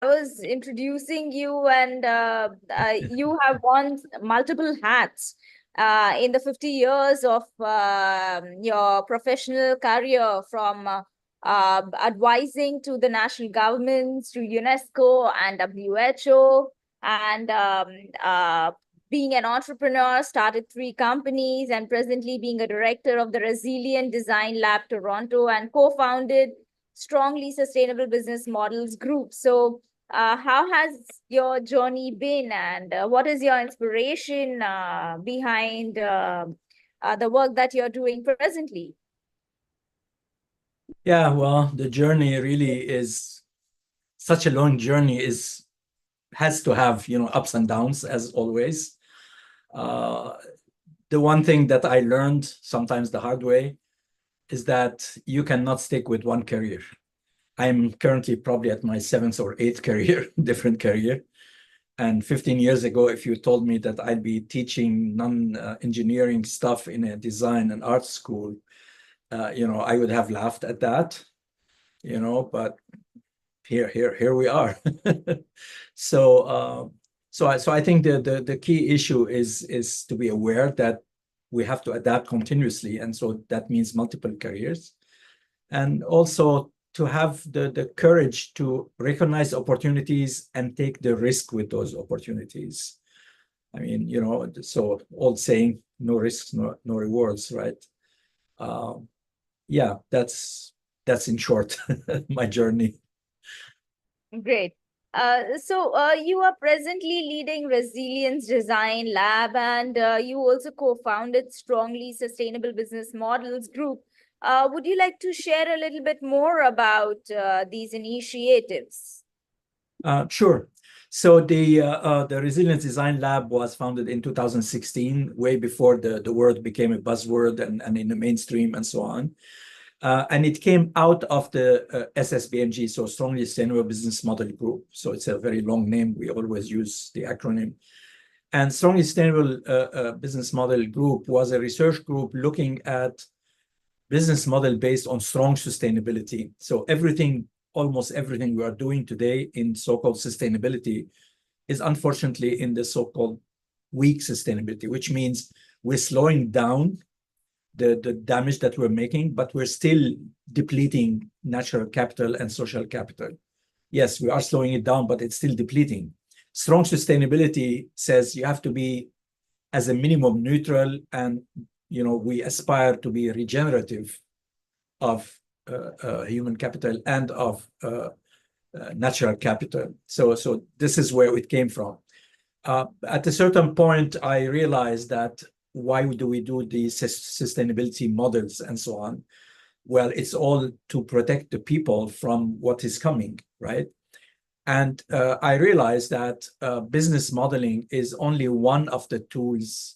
I was introducing you, and you have worn multiple hats in the 50 years of your professional career, from advising to the national governments, to UNESCO and WHO, and being an entrepreneur, started 3 companies, and presently being a director of the Resilient Design Lab Toronto, and co-founded Strongly Sustainable Business Models Group. So how has your journey been, and what is your inspiration behind the work that you're doing presently? Yeah, well, the journey really is such a long journey, has to have, ups and downs as always. The one thing that I learned sometimes the hard way is that you cannot stick with one career. I'm currently probably at my 7th or 8th career, different career. And 15 years ago, if you told me that I'd be teaching non-engineering stuff in a design and art school, I would have laughed at that, but here we are. So I think the key issue is to be aware that we have to adapt continuously, and so that means multiple careers, and also to have the courage to recognize opportunities and take the risk with those opportunities. I mean, so old saying, no risks, no rewards, right? Yeah, that's in short my journey. Great. So you are presently leading Resilience Design Lab, and you also co-founded Strongly Sustainable Business Models Group. Would you like to share a little bit more about these initiatives? Sure. So the Resilience Design Lab was founded in 2016, way before the word became a buzzword and in the mainstream and so on. And it came out of the SSBMG, so Strongly Sustainable Business Model Group. So it's a very long name. We always use the acronym. And Strongly Sustainable Business Model Group was a research group looking at business model based on strong sustainability. So almost everything we are doing today in so-called sustainability is unfortunately in the so-called weak sustainability, which means we're slowing down the damage that we're making, but we're still depleting natural capital and social capital. Yes, we are slowing it down, but it's still depleting. Strong sustainability says you have to be as a minimum neutral, and we aspire to be regenerative of human capital and of natural capital. So this is where it came from. At a certain point, I realized that why do we do these sustainability models and so on? Well, it's all to protect the people from what is coming, right? And I realized that business modeling is only one of the tools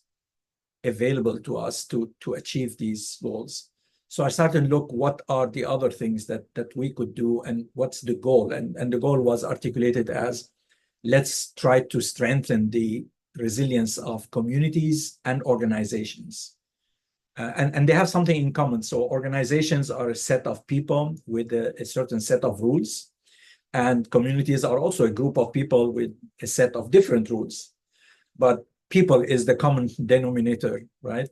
available to us to achieve these goals. So I started to look what are the other things that we could do, and what's the goal. And the goal was articulated as, let's try to strengthen the resilience of communities and organizations. And they have something in common. So organizations are a set of people with a certain set of rules, and communities are also a group of people with a set of different rules. But people is the common denominator, right?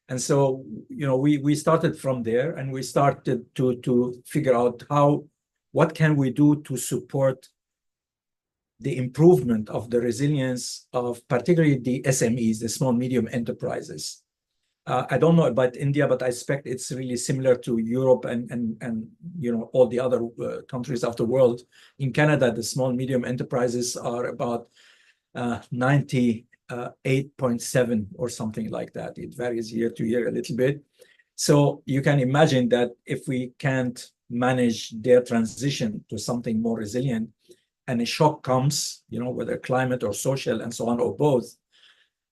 And so, we started from there, and we started to figure out what can we do to support the improvement of the resilience of particularly the SMEs, the small medium enterprises. I don't know about India, but I expect it's really similar to Europe and all the other countries of the world. In Canada, the small medium enterprises are about 98.7 or something like that. It varies year to year a little bit. So you can imagine that if we can't manage their transition to something more resilient, and a shock comes, whether climate or social and so on, or both,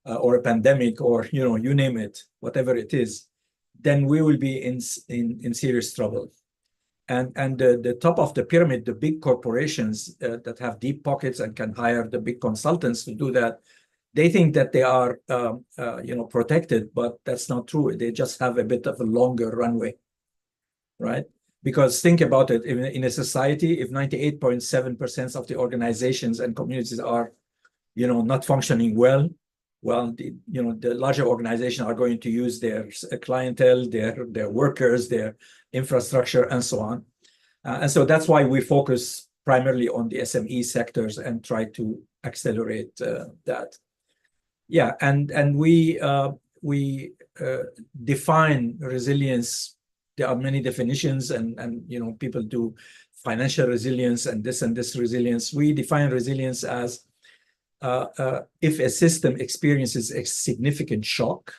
or a pandemic, or you name it, whatever it is, then we will be in serious trouble. And the top of the pyramid, the big corporations that have deep pockets and can hire the big consultants to do that, they think that they are protected, but that's not true. They just have a bit of a longer runway, right? Because think about it, in a society, if 98.7% of the organizations and communities are, not functioning well, the larger organizations are going to use their clientele, their workers, their infrastructure, and so on. And so that's why we focus primarily on the SME sectors and try to accelerate that. Yeah, and we define resilience. There are many definitions, and people do financial resilience and this resilience. We define resilience as if a system experiences a significant shock,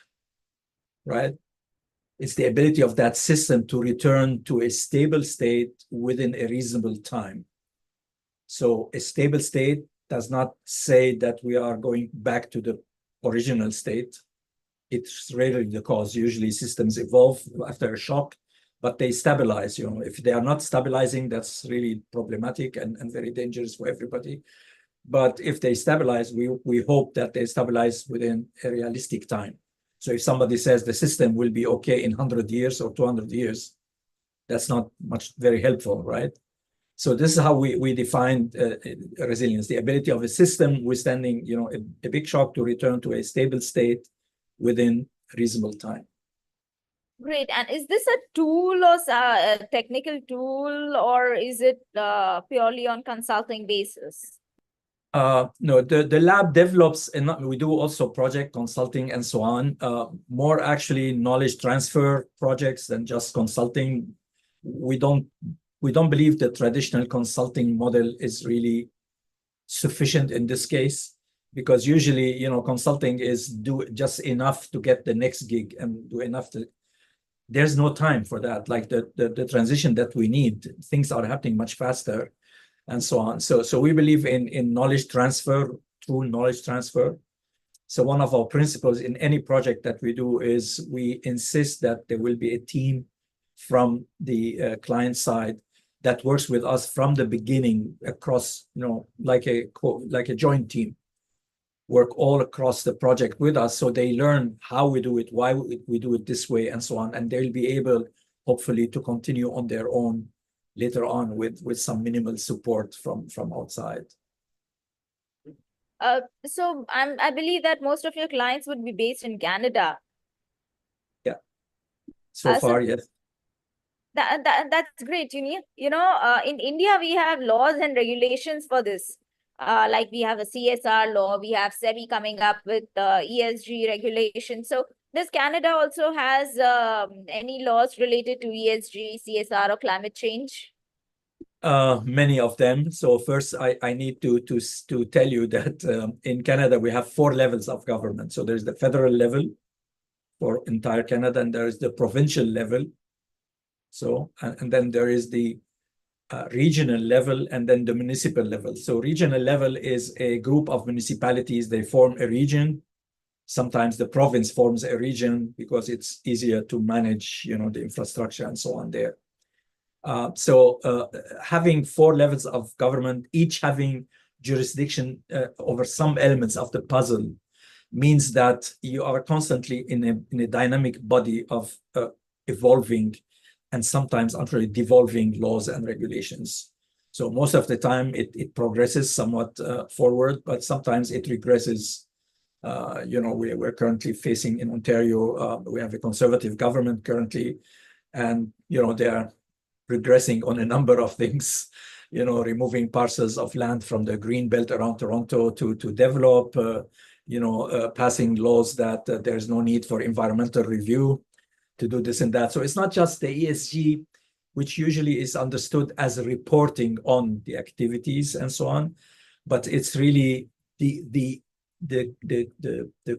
right? It's the ability of that system to return to a stable state within a reasonable time. So a stable state does not say that we are going back to the original state. It's rarely the cause. Usually systems evolve after a shock, but they stabilize. If they are not stabilizing, that's really problematic and very dangerous for everybody. But if they stabilize, we hope that they stabilize within a realistic time. So if somebody says the system will be okay in 100 years or 200 years, that's not very helpful, right? So this is how we define resilience, the ability of a system withstanding, a big shock to return to a stable state within reasonable time. Great. And is this a tool or a technical tool, or is it purely on consulting basis? No, the lab develops, and we do also project consulting and so on, more actually knowledge transfer projects than just consulting. We don't believe the traditional consulting model is really sufficient in this case, because usually, consulting is do just enough to get the next gig and do enough to, there's no time for that. Like the transition that we need, things are happening much faster and so on. So we believe in knowledge transfer, true knowledge transfer. So one of our principles in any project that we do is we insist that there will be a team from the client side that works with us from the beginning across, like a joint team, work all across the project with us, so they learn how we do it, why we do it this way, and so on, and they'll be able, hopefully, to continue on their own later on with some minimal support from outside. So I believe that most of your clients would be based in Canada. Yeah, so far, yes. That's great. In India, we have laws and regulations for this. Like we have a CSR law, we have SEBI coming up with ESG regulations. So does Canada also has any laws related to ESG, CSR, or climate change? Many of them. So first, I need to tell you that in Canada we have 4 levels of government. So there's the federal level for entire Canada, and there is the provincial level. So and then there is the regional level, and then the municipal level. So regional level is a group of municipalities. They form a region. Sometimes the province forms a region because it's easier to manage, the infrastructure and so on there. So having 4 levels of government, each having jurisdiction over some elements of the puzzle, means that you are constantly in a dynamic body of evolving and sometimes actually devolving laws and regulations. So most of the time it progresses somewhat forward, but sometimes it regresses. We're currently facing in Ontario, we have a conservative government currently, and they are regressing on a number of things, removing parcels of land from the green belt around Toronto to develop, passing laws that there's no need for environmental review to do this and that. So it's not just the ESG, which usually is understood as reporting on the activities and so on, but it's really the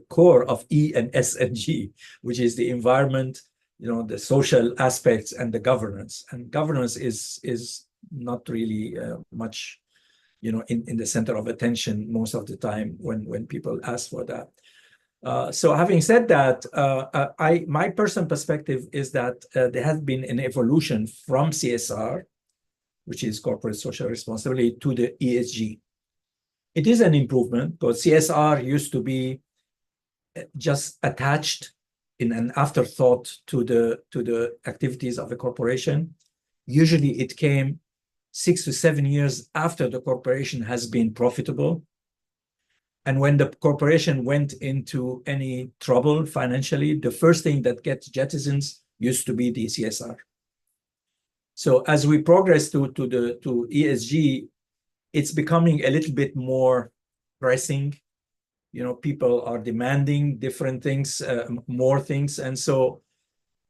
core of E and S and G, which is the environment, the social aspects, and the governance. And governance is not really much, in the center of attention most of the time when people ask for that. So having said that, my personal perspective is that there has been an evolution from CSR, which is corporate social responsibility, to the ESG. It is an improvement because CSR used to be just attached in an afterthought to the activities of a corporation. Usually it came 6 to 7 years after the corporation has been profitable. And when the corporation went into any trouble financially, the first thing that gets jettisoned used to be the CSR. So as we progress to ESG, it's becoming a little bit more pressing. You know, people are demanding different things, more things. And so,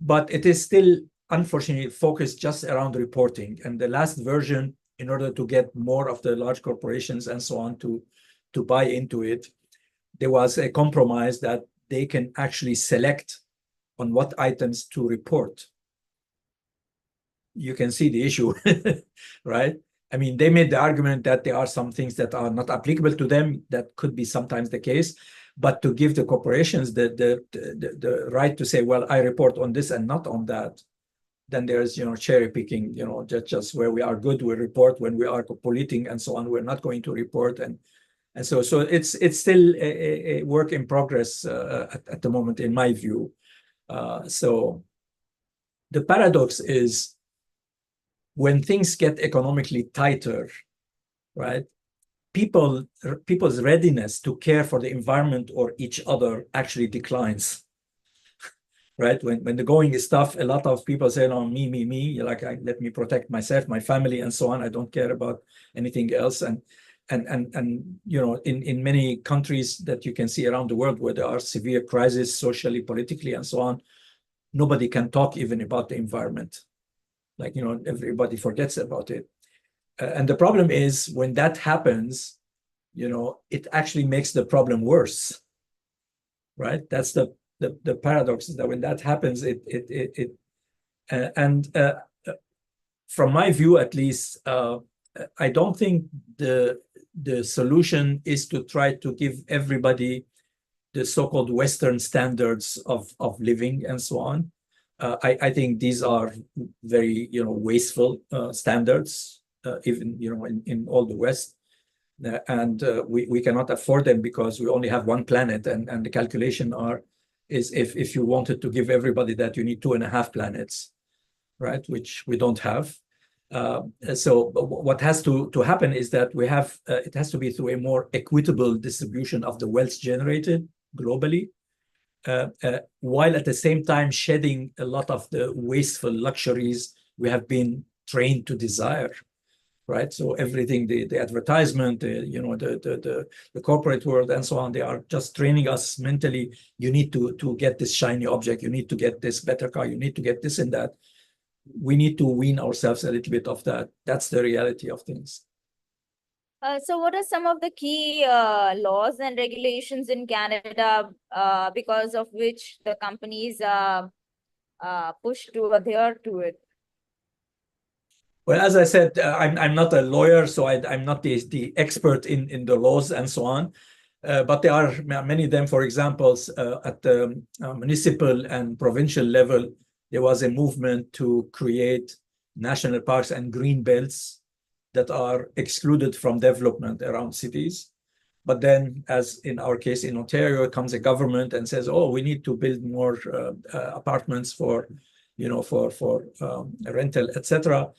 but it is still, unfortunately, focused just around reporting. And the last version, in order to get more of the large corporations and so on to buy into it, there was a compromise that they can actually select on what items to report. You can see the issue, right? I mean, they made the argument that there are some things that are not applicable to them. That could be sometimes the case, but to give the corporations the right to say, well, I report on this and not on that, then there's, you know, cherry picking, you know, just where we are good, we report. When we are polluting and so on, we're not going to report. And so it's still a work in progress at the moment, in my view. So the paradox is, when things get economically tighter, right, people's readiness to care for the environment or each other actually declines. Right? When the going is tough, a lot of people say, "No, me, like, let me protect myself, my family, and so on. I don't care about anything else." And you know, in many countries that you can see around the world where there are severe crises socially, politically, and so on, nobody can talk even about the environment. Like, you know, everybody forgets about it. And the problem is, when that happens, you know, it actually makes the problem worse, right? That's the paradox, is that when that happens, from my view, at least, I don't think the solution is to try to give everybody the so-called Western standards of living and so on. I think these are very, you know, wasteful standards, even, you know, in all the West. And we cannot afford them, because we only have one planet. And the calculation is if you wanted to give everybody that, you need 2.5 planets, right? Which we don't have. So what has to happen is that we have, it has to be through a more equitable distribution of the wealth generated globally. While at the same time shedding a lot of the wasteful luxuries we have been trained to desire, right? So everything, the advertisement, you know, the corporate world and so on, they are just training us mentally. You need to get this shiny object, you need to get this better car, you need to get this and that. We need to wean ourselves a little bit of that. That's the reality of things. So what are some of the key laws and regulations in Canada because of which the companies push to adhere to it? Well, as I said, I'm not a lawyer, so I'm not the expert in the laws and so on. But there are many of them. For example, at the municipal and provincial level, there was a movement to create national parks and green belts that are excluded from development around cities. But then, as in our case in Ontario, comes a government and says, "Oh, we need to build more apartments for, you know, for rental, etc."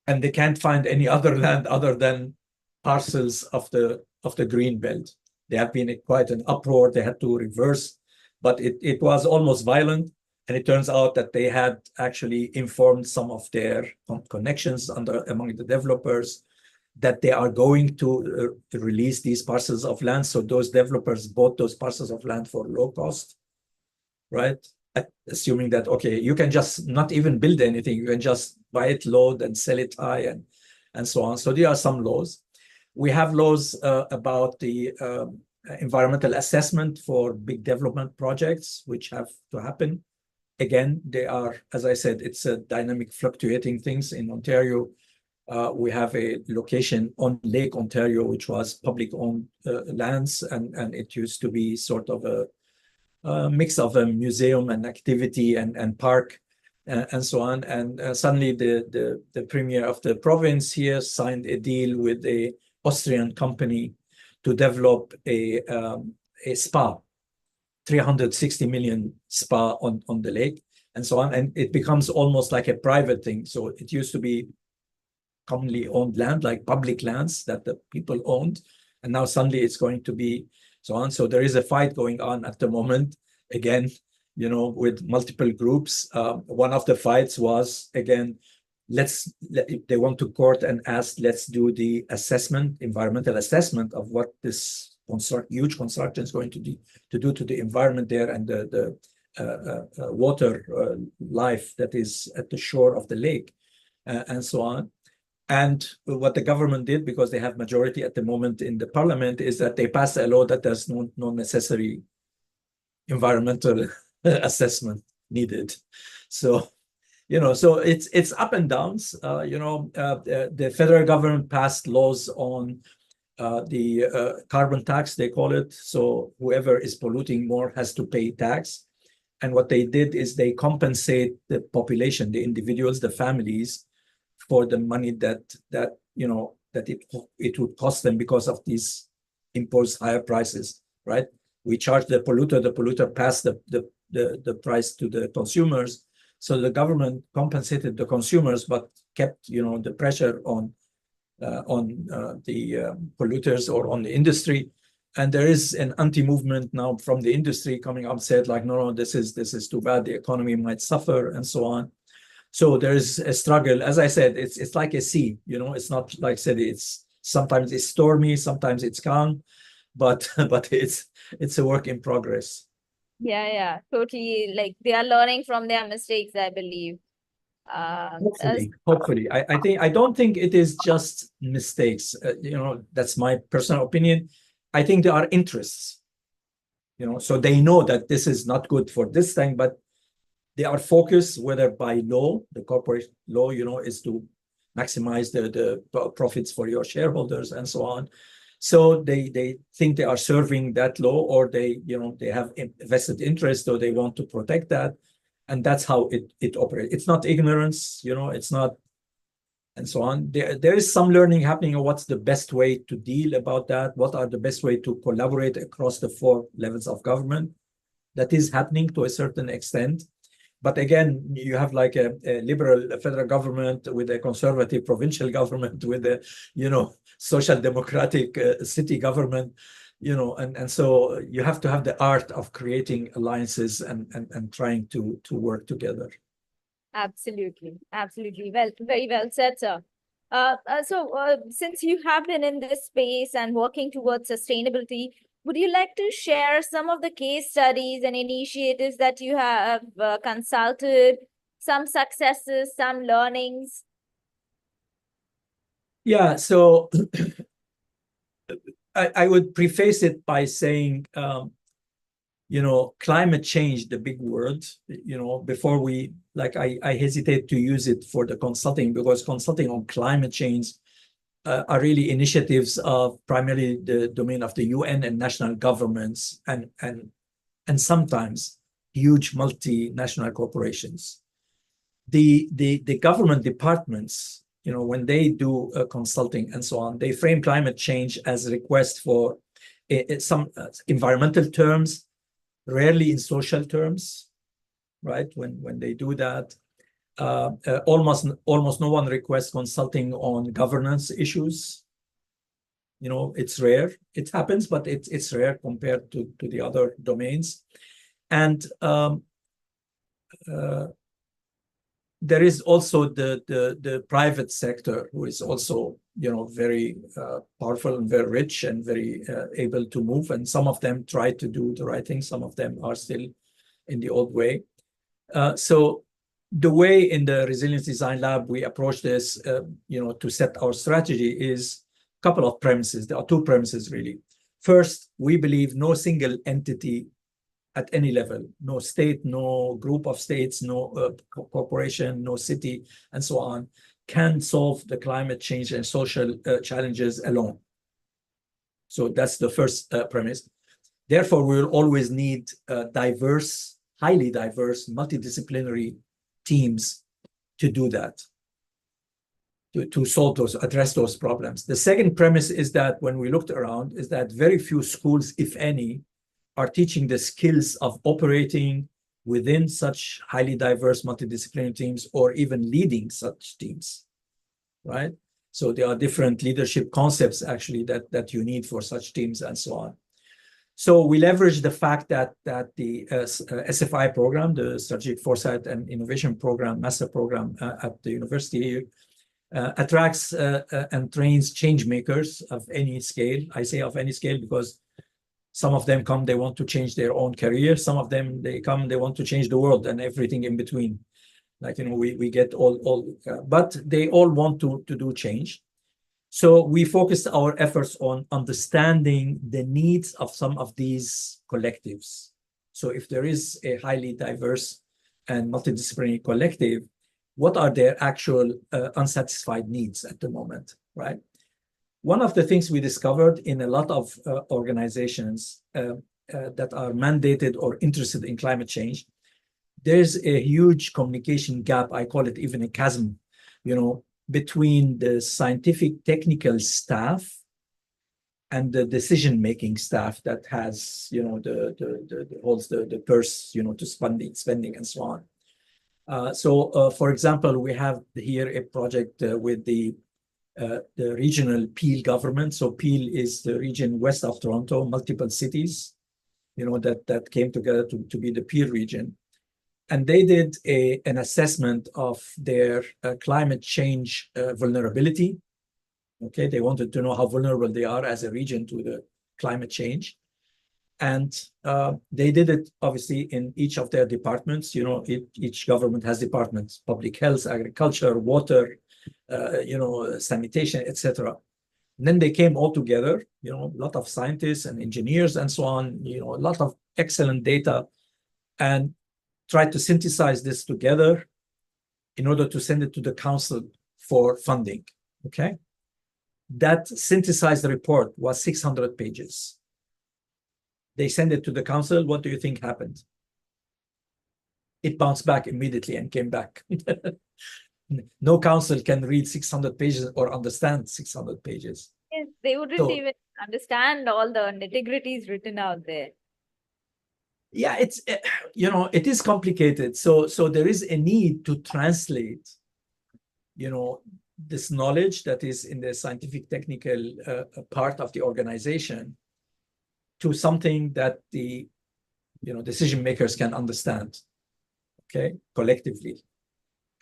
And they can't find any other land other than parcels of the green belt. They have been quite an uproar. They had to reverse, but it was almost violent. And it turns out that they had actually informed some of their connections among the developers that they are going to release these parcels of land. So those developers bought those parcels of land for low cost, right? Assuming that, okay, you can just not even build anything. You can just buy it low and sell it high and so on. So there are some laws. We have laws about the environmental assessment for big development projects, which have to happen. Again, they are, as I said, it's a dynamic, fluctuating things. In Ontario, we have a location on Lake Ontario, which was public-owned lands, and it used to be sort of a mix of a museum and activity and park and so on. And suddenly the premier of the province here signed a deal with a Austrian company to develop a spa, 360 million spa on the lake, and so on. And it becomes almost like a private thing. So it used to be commonly owned land, like public lands that the people owned. And now suddenly it's going to be so on. So there is a fight going on at the moment, again, with multiple groups. One of the fights was, again, they want to court and ask, let's do the assessment, environmental assessment of what this huge construction is going to do to the environment there and the water life that is at the shore of the lake, and so on. And what the government did, because they have majority at the moment in the parliament, is that they passed a law that there's no necessary environmental assessment needed. So, so it's up and downs. The federal government passed laws on the carbon tax, they call it. So whoever is polluting more has to pay tax. And what they did is they compensate the population, the individuals, the families, for the money that it would cost them because of these imposed higher prices, right? We charge the polluter passed the price to the consumers. So the government compensated the consumers, but kept the pressure on the polluters or on the industry. And there is an anti-movement now from the industry coming up, said like, no, this is too bad. The economy might suffer and so on. So there is a struggle. As I said, it's like a sea. It's not like I said. It's sometimes it's stormy, sometimes it's calm, but it's a work in progress. Yeah, totally. Like they are learning from their mistakes, I believe. Hopefully. I don't think it is just mistakes. That's my personal opinion. I think there are interests. So they know that this is not good for this thing, but they are focused, whether by law, the corporate law, is to maximize the profits for your shareholders and so on. So they think they are serving that law, or they have vested interest, or they want to protect that. And that's how it operates. It's not ignorance, it's not, and so on. There is some learning happening on what's the best way to deal about that. What are the best way to collaborate across the 4 levels of government? That is happening to a certain extent. But again, you have like a liberal federal government with a conservative provincial government with a, social democratic city government, and so you have to have the art of creating alliances and trying to work together. Absolutely. Well, very well said, sir. Since you have been in this space and working towards sustainability, would you like to share some of the case studies and initiatives that you have consulted, some successes, some learnings? Yeah, so I would preface it by saying, climate change, the big word, before I hesitate to use it for the consulting, because consulting on climate change are really initiatives of primarily the domain of the UN and national governments, and sometimes huge multinational corporations. The government departments, when they do consulting and so on, they frame climate change as a request for some environmental terms, rarely in social terms, right? When they do that, almost no one requests consulting on governance issues. It's rare. It happens, but it's rare compared to the other domains. And there is also the private sector, who is also very powerful and very rich and very able to move. And some of them try to do the right thing. Some of them are still in the old way. So the way in the Resilience Design Lab we approach this, to set our strategy, is a couple of premises. There are 2 premises, really. First, we believe no single entity at any level, no state, no group of states, no corporation, no city, and so on, can solve the climate change and social challenges alone. So that's the first premise. Therefore, we will always need diverse, highly diverse, multidisciplinary teams to do that, to solve those, address those problems. The second premise is that when we looked around, is that very few schools, if any, are teaching the skills of operating within such highly diverse multidisciplinary teams, or even leading such teams, right? So there are different leadership concepts actually that you need for such teams and so on. So we leverage the fact that the SFI program, the Strategic Foresight and Innovation Program, master program at the university here, attracts and trains change makers of any scale. I say of any scale because some of them come, they want to change their own career. Some of them, they come, they want to change the world and everything in between. Like, you know, we get but they all want to do change. So we focused our efforts on understanding the needs of some of these collectives. So if there is a highly diverse and multidisciplinary collective, what are their actual unsatisfied needs at the moment, right? One of the things we discovered in a lot of organizations that are mandated or interested in climate change, there's a huge communication gap. I call it even a chasm, you know, between the scientific technical staff and the decision-making staff that has, you know, holds the purse, you know, to spending and so on. For example, we have here a project with the regional Peel government. So Peel is the region west of Toronto, multiple cities, you know, that came together to be the Peel region. And they did an assessment of their climate change vulnerability. Okay, they wanted to know how vulnerable they are as a region to the climate change. And they did it, obviously, in each of their departments. You know, each government has departments: public health, agriculture, water, you know, sanitation, etc. And then they came all together, you know, a lot of scientists and engineers and so on, you know, a lot of excellent data, and tried to synthesize this together in order to send it to the council for funding, okay? That synthesized report was 600 pages. They sent it to the council. What do you think happened? It bounced back immediately and came back. No council can read 600 pages or understand 600 pages. Yes, they wouldn't even understand all the nitty-gritties written out there. Yeah, it's, you know, it is complicated. So there is a need to translate, you know, this knowledge that is in the scientific technical part of the organization to something that the, you know, decision makers can understand, okay, collectively.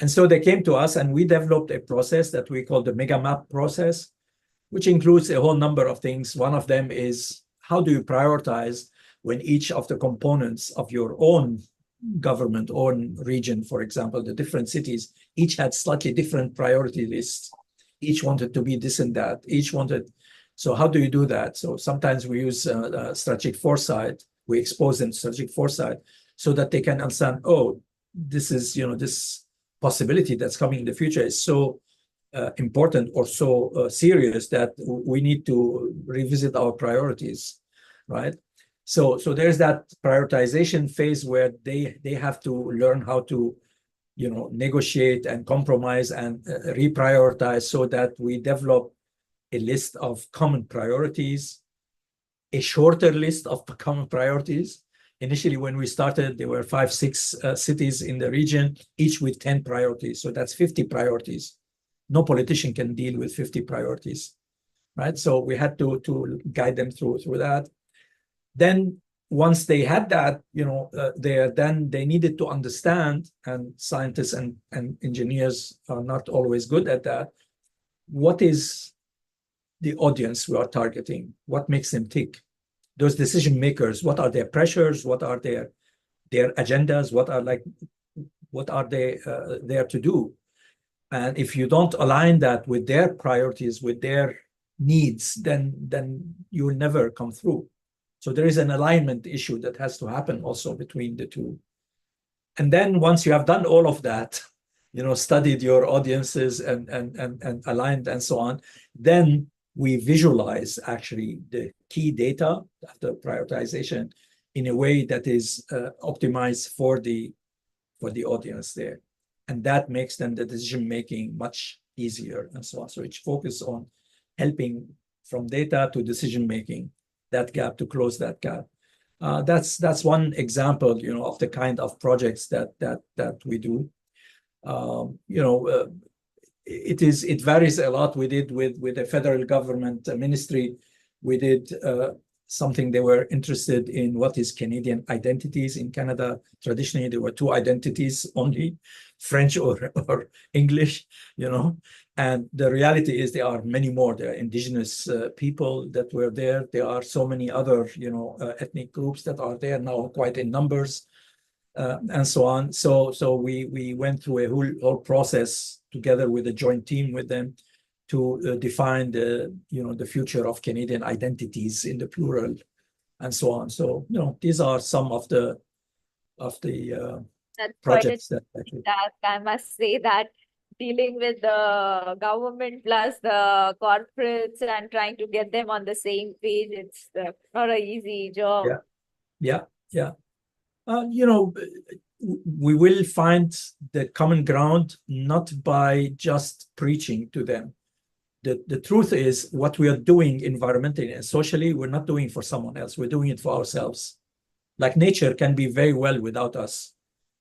And so they came to us and we developed a process that we call the mega map process, which includes a whole number of things. One of them is, how do you prioritize when each of the components of your own government, own region, for example, the different cities, each had slightly different priority lists. Each wanted to be this and that. Each wanted, so how do you do that? So sometimes we use strategic foresight. We expose them to strategic foresight so that they can understand, oh, this is, you know, this possibility that's coming in the future is so important or so serious that we need to revisit our priorities, right? So there's that prioritization phase where they have to learn how to, you know, negotiate and compromise and reprioritize so that we develop a list of common priorities, a shorter list of common priorities. Initially, when we started, there were 5, 6 cities in the region, each with 10 priorities. So that's 50 priorities. No politician can deal with 50 priorities, right? So we had to guide them through that. Then once they had that, you know, then they needed to understand, and scientists and engineers are not always good at that, what is the audience we are targeting? What makes them tick? Those decision makers, what are their pressures? What are their agendas? What are they there to do? And if you don't align that with their priorities, with their needs, then you will never come through. So there is an alignment issue that has to happen also between the two. And then once you have done all of that, you know, studied your audiences and aligned and so on, then we visualize actually the key data after prioritization in a way that is optimized for the audience there. And that makes then the decision making much easier and so on. So it's focused on helping from data to decision making, that gap, to close that gap. That's one example, of the kind of projects that we do. It varies a lot. We did with the federal government ministry, we did something. They were interested in what is Canadian identities. In Canada, traditionally there were two identities only, French or English, and the reality is there are many more. There are indigenous people that were there. There are so many other ethnic groups that are there now, quite in numbers, and so on. So we went through a whole process together with a joint team with them to define the future of Canadian identities in the plural, and so on. So these are some of the That's projects quite that task. I must say that dealing with the government plus the corporates and trying to get them on the same page, it's not an easy job. Yeah. We will find the common ground not by just preaching to them. The truth is, what we are doing environmentally and socially, we're not doing for someone else. We're doing it for ourselves. Like nature can be very well without us.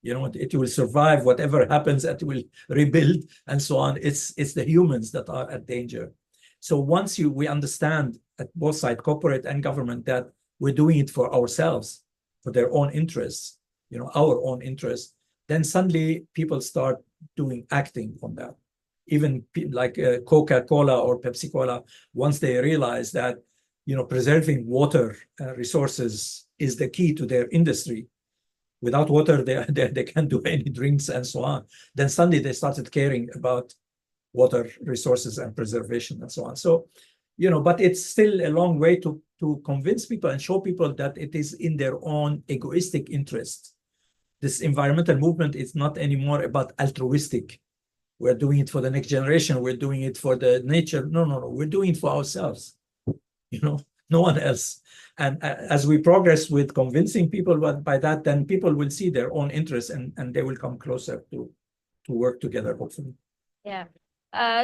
It will survive whatever happens, it will rebuild, and so on. It's the humans that are at danger. So once we understand at both sides, corporate and government, that we're doing it for ourselves, for their own interests, our own interests, then suddenly people start acting on that. Even like Coca-Cola or Pepsi-Cola, once they realize that preserving water resources is the key to their industry. Without water, they can't do any drinks and so on. Then suddenly they started caring about water resources and preservation and so on. So, but it's still a long way to convince people and show people that it is in their own egoistic interest. This environmental movement is not anymore about altruistic. We're doing it for the next generation. We're doing it for the nature. No. We're doing it for ourselves. No one else. And as we progress with convincing people by that, then people will see their own interests and they will come closer to work together, hopefully. Yeah,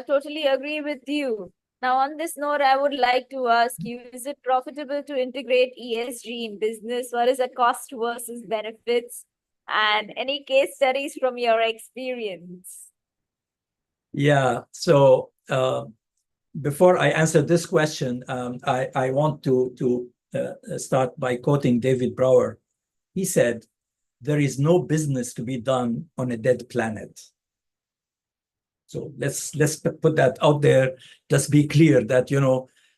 totally agree with you. Now, on this note, I would like to ask you, is it profitable to integrate ESG in business? What is the cost versus benefits? And any case studies from your experience? Yeah, so before I answer this question, I want to start by quoting David Brower. He said, "There is no business to be done on a dead planet." So let's put that out there. Just be clear that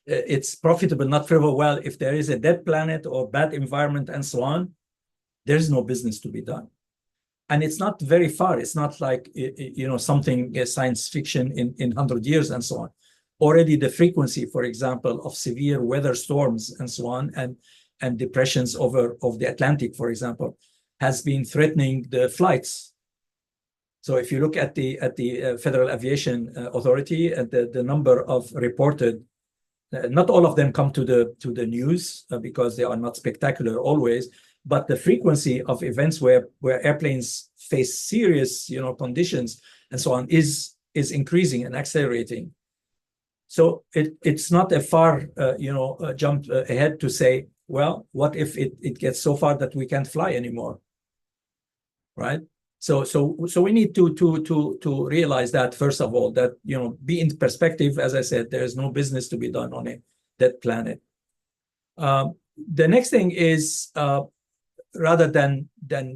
it's profitable, not frivolous. Well, if there is a dead planet or bad environment and so on, there's no business to be done. And it's not very far. It's not like something science fiction in 100 years and so on. Already the frequency, for example, of severe weather storms and so on, and depressions of the Atlantic, for example, has been threatening the flights. So if you look at the Federal Aviation Authority, at the number of reported, not all of them come to the news because they are not spectacular always, but the frequency of events where airplanes face serious conditions and so on is increasing and accelerating. So it's not a far jump ahead to say, well, what if it gets so far that we can't fly anymore, right? So we need to realize that, first of all, that be in perspective. As I said, there is no business to be done on a dead planet. The next thing is, rather than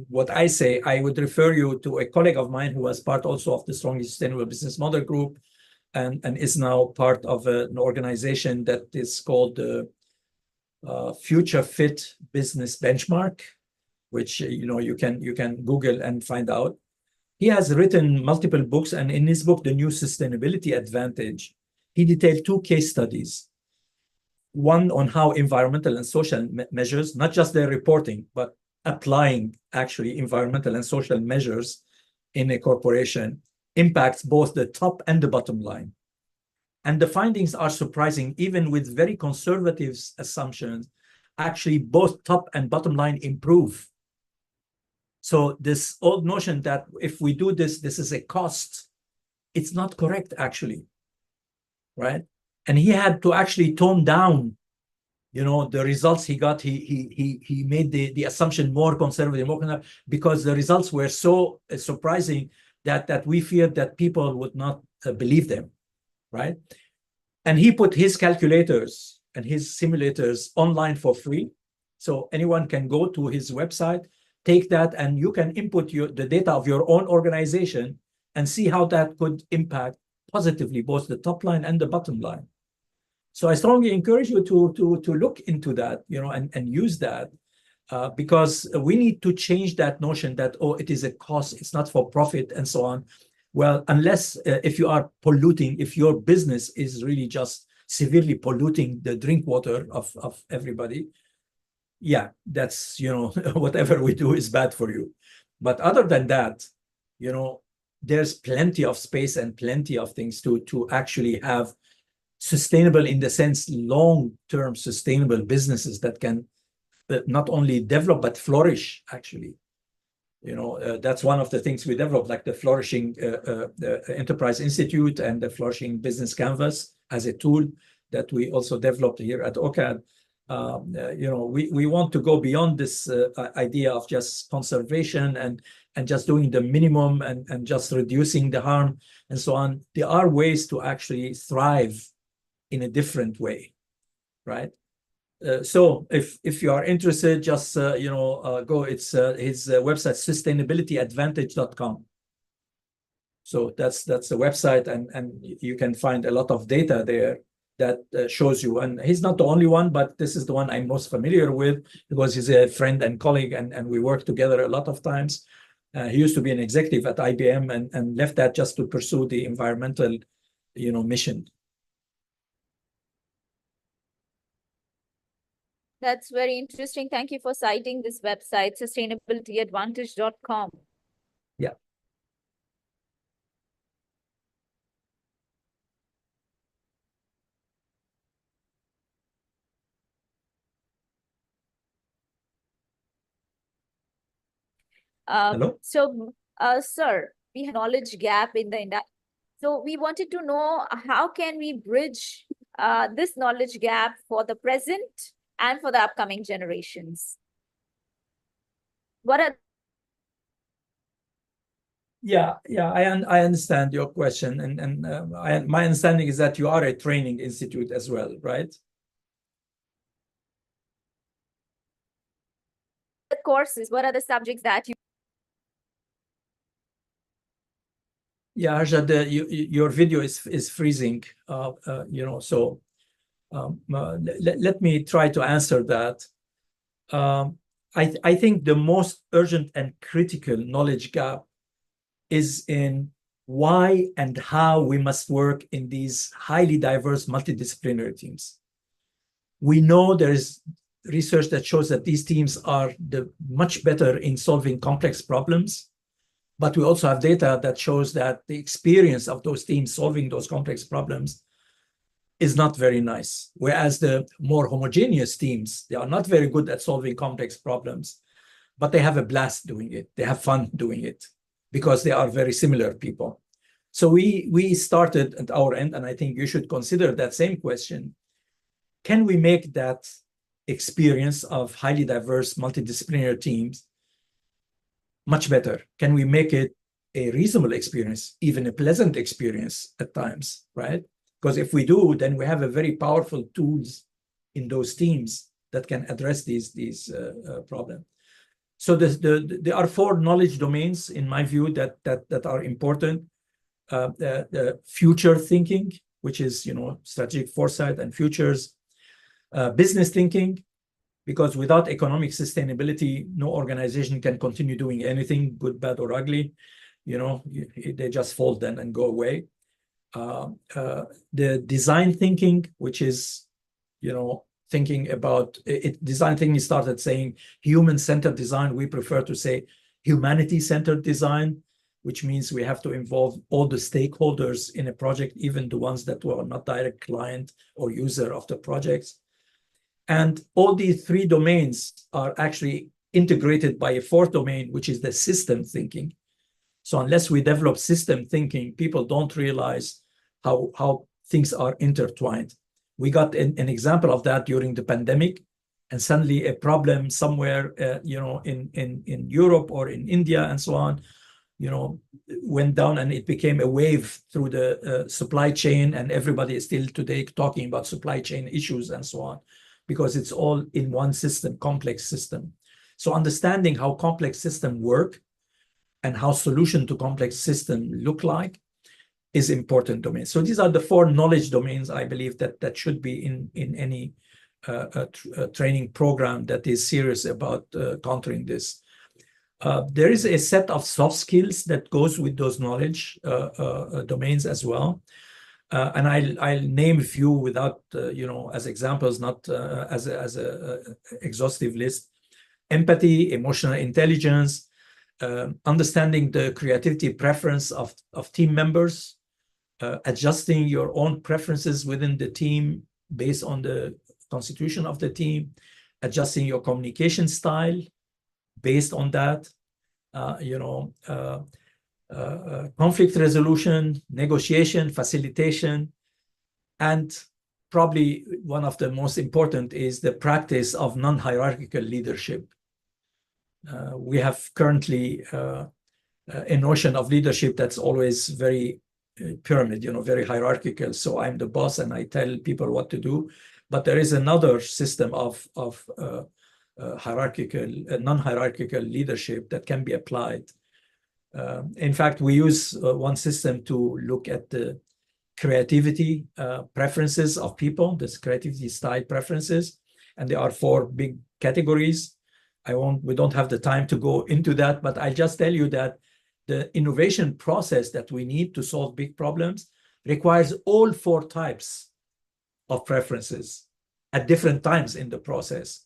what I say, I would refer you to a colleague of mine who was part also of the Strongly Sustainable Business Model Group, and is now part of an organization that is called the Future Fit Business Benchmark, which you can Google and find out. He has written multiple books, and in his book, The New Sustainability Advantage, he detailed 2 case studies. One on how environmental and social measures, not just their reporting, but applying actually environmental and social measures in a corporation, impacts both the top and the bottom line. And the findings are surprising. Even with very conservative assumptions, actually both top and bottom line improve. So this old notion that if we do this is a cost, it's not correct, actually, right? And he had to actually tone down the results he got, he made the assumption more conservative, because the results were so surprising that we feared that people would not believe them, right? And he put his calculators and his simulators online for free. So anyone can go to his website, take that, and you can input the data of your own organization and see how that could impact positively both the top line and the bottom line. So I strongly encourage you to look into that, and use that, because we need to change that notion that, oh, it is a cost, it's not for profit, and so on. Well, unless if you are polluting, if your business is really just severely polluting the drink water of everybody, yeah, that's, whatever we do is bad for you. But other than that, there's plenty of space and plenty of things to actually have sustainable, in the sense, long-term sustainable businesses that can not only develop, but flourish, actually. That's one of the things we developed, like the Flourishing Enterprise Institute and the Flourishing Business Canvas as a tool that we also developed here at OCAD. We want to go beyond this idea of just conservation and just doing the minimum and just reducing the harm and so on. There are ways to actually thrive in a different way, right? So if you are interested, just go. It's his website, sustainabilityadvantage.com. So that's the website, and you can find a lot of data there that shows you. And he's not the only one, but this is the one I'm most familiar with, because he's a friend and colleague, and we work together a lot of times. He used to be an executive at IBM and left that just to pursue the environmental, mission. That's very interesting. Thank you for citing this website, sustainabilityadvantage.com. Yeah. Hello? So, sir, we have knowledge gap in the industry. So we wanted to know, how can we bridge this knowledge gap for the present and for the upcoming generations? What are I understand your question, and my understanding is that you are a training institute as well, right? the courses? What are the subjects that you? Yeah, Arjad, your video is freezing, so let me try to answer that. I think the most urgent and critical knowledge gap is in why and how we must work in these highly diverse multidisciplinary teams. We know there is research that shows that these teams are much better in solving complex problems, but we also have data that shows that the experience of those teams solving those complex problems is not very nice. Whereas the more homogeneous teams, they are not very good at solving complex problems, but they have a blast doing it. They have fun doing it because they are very similar people. So we started at our end, and I think you should consider that same question. Can we make that experience of highly diverse multidisciplinary teams much better? Can we make it a reasonable experience, even a pleasant experience at times, right? Because if we do, then we have a very powerful tools in those teams that can address these problems. So there are 4 knowledge domains, in my view, that are important. The future thinking, which is strategic foresight and futures. Business thinking, because without economic sustainability, no organization can continue doing anything, good, bad, or ugly. They just fold then and go away. The design thinking, which is, thinking about it. Design thinking started saying human-centered design. We prefer to say humanity-centered design, which means we have to involve all the stakeholders in a project, even the ones that were not direct client or user of the projects. And all these 3 domains are actually integrated by a 4th domain, which is the system thinking. So unless we develop system thinking, people don't realize how things are intertwined. We got an example of that during the pandemic, and suddenly a problem somewhere, in Europe or in India and so on, went down, and it became a wave through the supply chain, and everybody is still today talking about supply chain issues and so on, because it's all in one system, complex system. So understanding how complex systems work and how solution to complex system look like is important domain. So these are the 4 knowledge domains I believe that should be in any training program that is serious about countering this. There is a set of soft skills that goes with those knowledge domains as well. And I'll name a few without, as examples, not as a exhaustive list. Empathy, emotional intelligence, understanding the creativity preference of team members, adjusting your own preferences within the team based on the constitution of the team, adjusting your communication style based on that, conflict resolution, negotiation, facilitation, and probably one of the most important is the practice of non-hierarchical leadership. We have currently a notion of leadership that's always very pyramid, very hierarchical. So I'm the boss and I tell people what to do. But there is another system of hierarchical, non-hierarchical leadership that can be applied. In fact, we use one system to look at the creativity preferences of people, this creativity style preferences, and there are 4 big categories. We don't have the time to go into that, but I'll just tell you that the innovation process that we need to solve big problems requires all 4 types of preferences at different times in the process.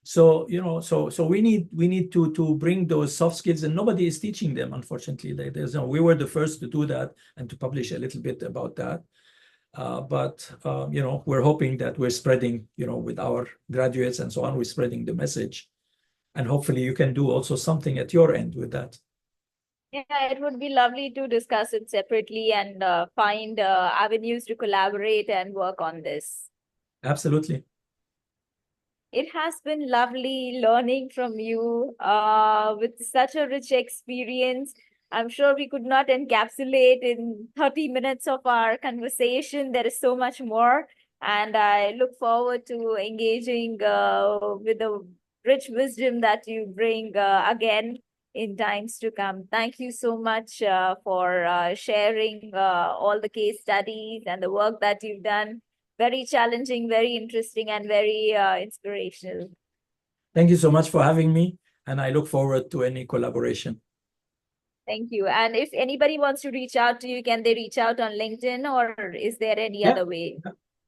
So, so we need to bring those soft skills, and nobody is teaching them, unfortunately. We were the first to do that and to publish a little bit about that. But we're hoping that we're spreading, with our graduates and so on, we're spreading the message. And hopefully you can do also something at your end with that. Yeah, it would be lovely to discuss it separately and find avenues to collaborate and work on this. Absolutely. It has been lovely learning from you with such a rich experience. I'm sure we could not encapsulate in 30 minutes of our conversation. There is so much more. And I look forward to engaging with the rich wisdom that you bring again in times to come. Thank you so much for sharing all the case studies and the work that you've done. Very challenging, very interesting, and very inspirational. Thank you so much for having me, and I look forward to any collaboration. Thank you. And if anybody wants to reach out to you, can they reach out on LinkedIn, or is there any other way?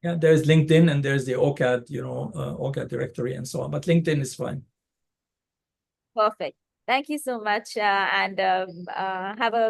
Yeah, there's LinkedIn and there's the OCAD, OCAD directory and so on, but LinkedIn is fine. Perfect. Thank you so much, and have a